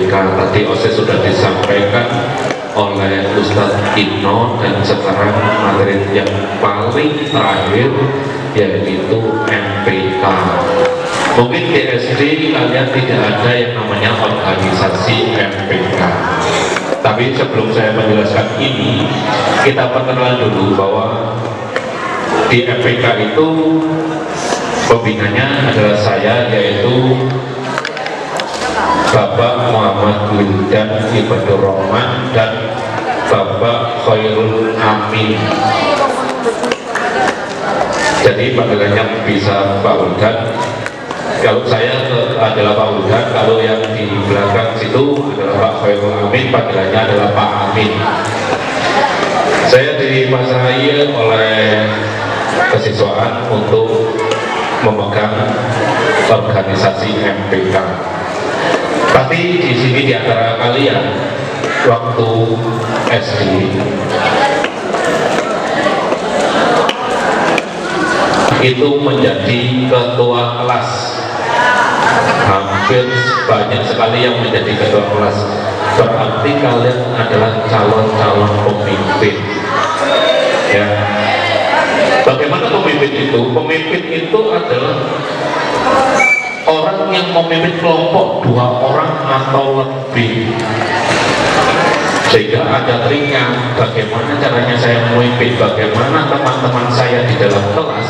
MPK. Tadi OSIS sudah disampaikan oleh Ustadz Ibno, dan sekarang materi yang paling terakhir yaitu MPK. Mungkin di SD kalian tidak ada yang namanya organisasi MPK. Tapi sebelum saya menjelaskan ini, kita perkenalan dulu bahwa di MPK itu pembinanya adalah saya, yaitu Bapak Muhammad Wildan Ibadur Rahman dan Bapak Khairul Amin. Jadi panggilannya bisa Pak Wildan. Kalau saya adalah Pak Wildan, kalau yang di belakang situ adalah Pak Khairul Amin, panggilannya adalah Pak Amin. Saya dipasrai oleh kesiswaan untuk memegang organisasi MPK. Tapi di sini di antara kalian waktu SD itu menjadi ketua kelas, hampir banyak sekali yang menjadi ketua kelas. Berarti kalian adalah calon-calon pemimpin, ya. Bagaimana pemimpin itu? Pemimpin itu adalah orang yang memimpin kelompok 2 orang atau lebih, sehingga ada triknya. Bagaimana caranya saya memimpin, bagaimana teman-teman saya di dalam kelas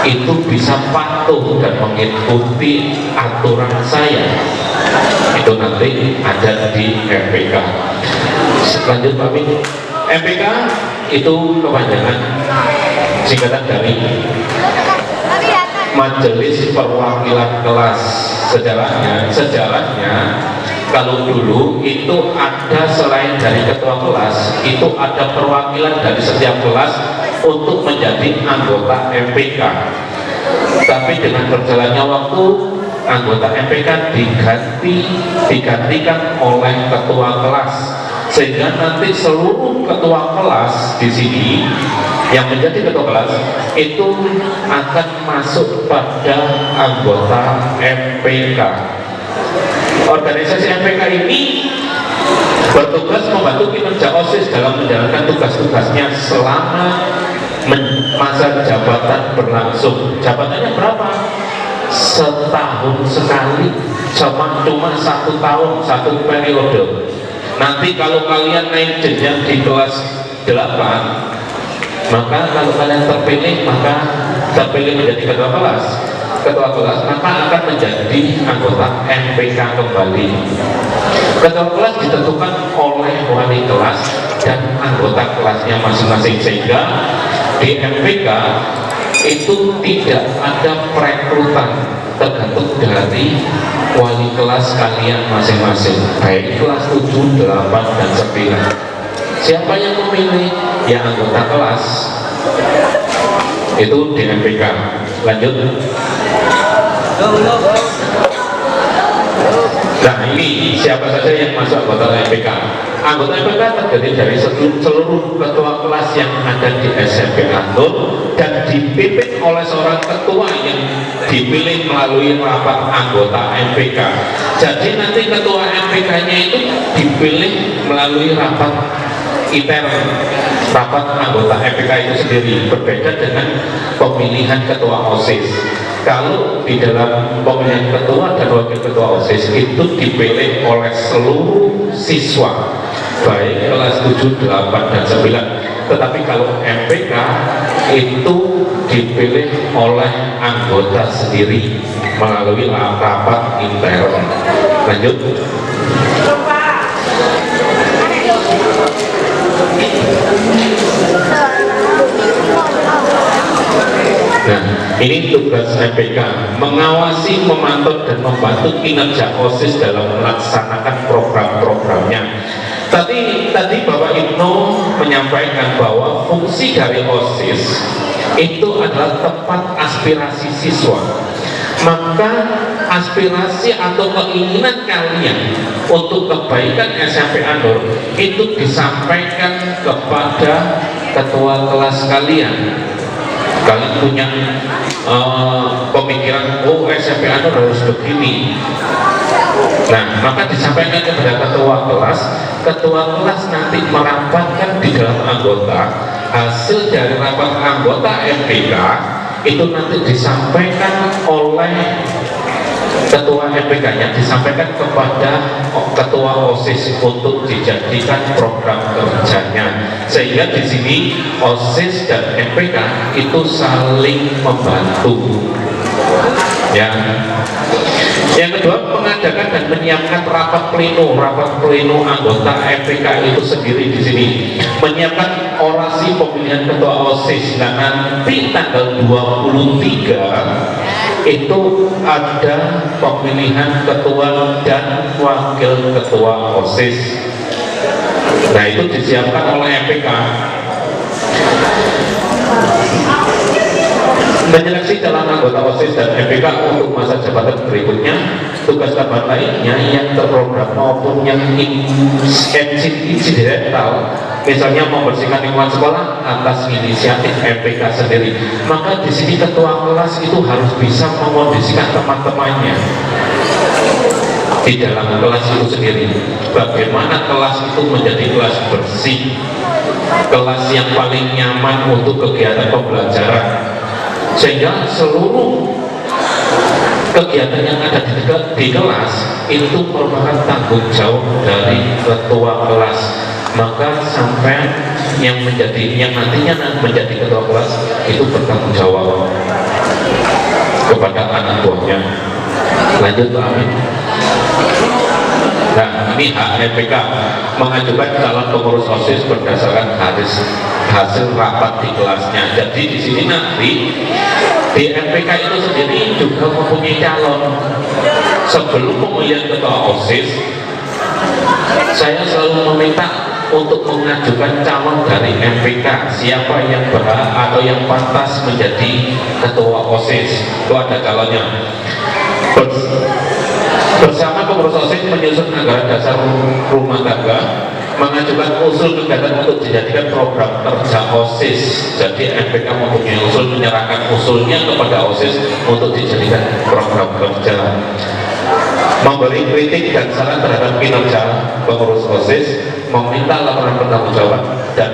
itu bisa patuh dan mengikuti aturan saya. Itu nanti ada di MPK. Lanjut Pak Min. MPK itu kepanjangan, singkatan dari Majelis Perwakilan Kelas. Sejarahnya kalau dulu itu ada, selain dari ketua kelas, itu ada perwakilan dari setiap kelas untuk menjadi anggota MPK. Tapi dengan berjalannya waktu, anggota MPK digantikan oleh ketua kelas, sehingga nanti seluruh ketua kelas di sini yang menjadi ketua kelas itu akan masuk pada anggota MPK. Organisasi MPK ini bertugas membantu kinerja OSIS dalam menjalankan tugas-tugasnya selama masa jabatan berlangsung. Jabatannya berapa? Setahun sekali, cuma 1 tahun, 1 periode. Nanti kalau kalian naik jenjang di kelas 8, maka kalau kalian terpilih menjadi ketua kelas, maka akan menjadi anggota MPK kembali. Ketua kelas ditentukan oleh wali kelas dan anggota kelasnya masing-masing, sehingga di MPK itu tidak ada perekrutan, tergantung dari wali kelas kalian masing-masing, baik kelas 7, 8, dan 9. Siapa yang memilih? Ya anggota kelas. Itu di MPK. Lanjut. Nah, ini siapa saja yang masuk anggota MPK. Anggota MPK terdiri dari seluruh ketua kelas yang ada di SMP Anur dan dipimpin oleh seorang ketua yang dipilih melalui rapat anggota MPK. Jadi nanti ketua MPK-nya itu dipilih melalui rapat ITER, rapat anggota MPK itu sendiri. Berbeda dengan pemilihan ketua OSIS. Kalau di dalam pemilihan ketua dan wakil ketua OSIS itu dipilih oleh seluruh siswa, baik kelas 7, 8, dan 9. Tetapi kalau MPK itu dipilih oleh anggota sendiri melalui rapat intern. Lanjut. Nah, ini tugas MPK, mengawasi, memantau, dan membantu kinerja OSIS dalam melaksanakan program-programnya. Tadi Bapak Ibnu menyampaikan bahwa fungsi dari OSIS itu adalah tempat aspirasi siswa. Maka aspirasi atau keinginan kalian untuk kebaikan SMP Anur itu disampaikan kepada ketua kelas kalian. Kalian punya pemikiran, oh SMP Anur harus begini, Nah, maka disampaikan kepada ketua kelas nanti merapatkan di dalam anggota, hasil dari rapat anggota MPK itu nanti disampaikan oleh ketua MPK-nya, disampaikan kepada ketua OSIS untuk dijadikan program kerjanya, sehingga di sini OSIS dan MPK itu saling membantu. Ya. Yang kedua, mengadakan dan menyiapkan rapat pleno anggota MPK itu sendiri di sini, menyiapkan orasi pemilihan ketua OSIS. Nah, nanti tanggal 23 itu ada pemilihan ketua dan wakil ketua OSIS. Nah, itu disiapkan oleh MPK. Menyeleksi calon anggota OSIS dan MPK untuk masa jabatan berikutnya. Tugas tambahan lainnya yang terprogram maupun yang insidental, misalnya membersihkan lingkungan sekolah atas inisiatif MPK sendiri. Maka di sini ketua kelas itu harus bisa memondisikan teman-temannya di dalam kelas itu sendiri. Bagaimana kelas itu menjadi kelas bersih, kelas yang paling nyaman untuk kegiatan pembelajaran, sehingga seluruh kegiatan yang ada di kelas itu merupakan tanggung jawab dari ketua kelas. Maka sampai yang nantinya menjadi ketua kelas itu bertanggung jawab kepada anak buahnya. Lanjut, Pak Amin. Nah, ini hak MPK mengajukan calon pengurus OSIS berdasarkan hasil rapat di kelasnya. Jadi di sini nanti di MPK itu sendiri juga mempunyai calon. Sebelum pemilihan ketua OSIS, saya selalu meminta untuk mengajukan calon dari MPK, siapa yang berhak atau yang pantas menjadi ketua OSIS. Itu ada calonnya. Bersama pengurus OSIS menyusun anggaran dasar rumah tangga, mengajukan usul kegiatan untuk dijadikan program kerja OSIS. Jadi MPK mempunyai usul, menyerahkan usulnya kepada OSIS untuk dijadikan program kerja. Memberi kritik dan saran terhadap kinerja pengurus OSIS, meminta laporan pertanggungjawaban dan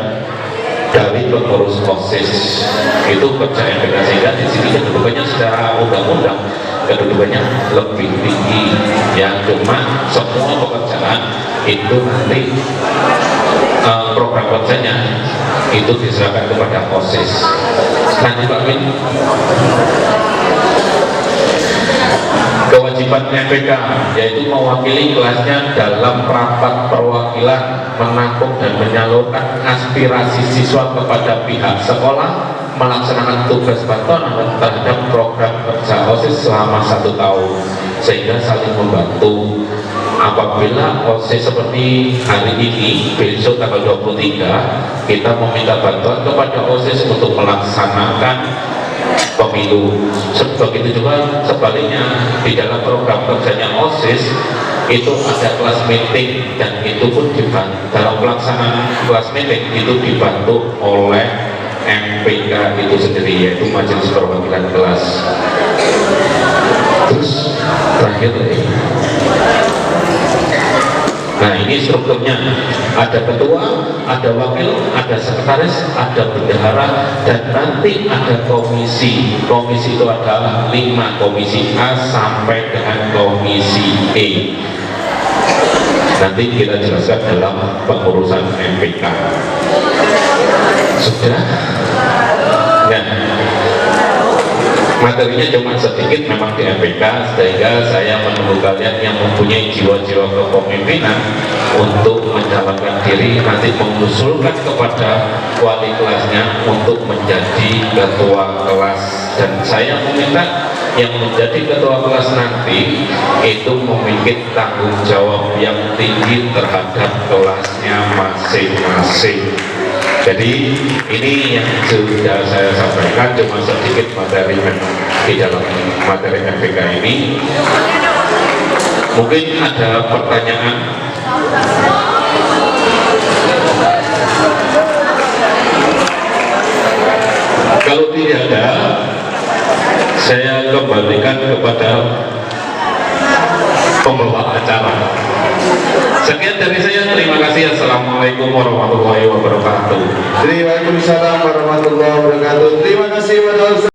dari pengurus OSIS. Itu kerja MPK, sehingga di sini kedudukannya secara undang-undang kedudukannya lebih tinggi. Yang cuma semua pekerjaan itu nanti program kerjanya itu diserahkan kepada OSIS. Nanti Pak Min, kewajiban MPK yaitu mewakili kelasnya dalam rapat perwakilan, menampung dan menyalurkan aspirasi siswa kepada pihak sekolah, melaksanakan tugas bantuan terhadap program kerja OSIS selama 1 tahun, sehingga saling membantu. Apabila OSIS seperti hari ini, besok tanggal 23 kita meminta bantuan kepada OSIS untuk melaksanakan pemilu. Begitu juga sebaliknya, di dalam program kerjanya OSIS itu ada kelas meeting, dan itu pun dalam pelaksanaan kelas meeting itu dibantu oleh MPK itu sendiri, yaitu Majelis Perwakilan Kelas. Terus terakhir lagi. Nah, ini strukturnya, ada ketua, ada wakil, ada sekretaris, ada bendahara, dan nanti ada komisi. Komisi itu ada 5, komisi A sampai dengan komisi E. Nanti kita jelaskan dalam pengurusan MPK. Sudah? Nah, materinya cuma sedikit memang di MPK, sehingga saya menunggu kalian yang mempunyai jiwa-jiwa kepemimpinan untuk mencalonkan diri, nanti mengusulkan kepada wali kelasnya untuk menjadi ketua kelas. Dan saya meminta yang menjadi ketua kelas nanti itu memiliki tanggung jawab yang tinggi terhadap kelasnya masing-masing. Jadi ini yang sudah saya sampaikan, cuma sedikit materi di dalam materi MPK ini. Mungkin ada pertanyaan. Kalau tidak ada, saya kembalikan kepada pembawa acara. Sekian dari saya, terima kasih. Assalamualaikum warahmatullahi wabarakatuh. Waalaikumsalam warahmatullahi wabarakatuh. Terima kasih.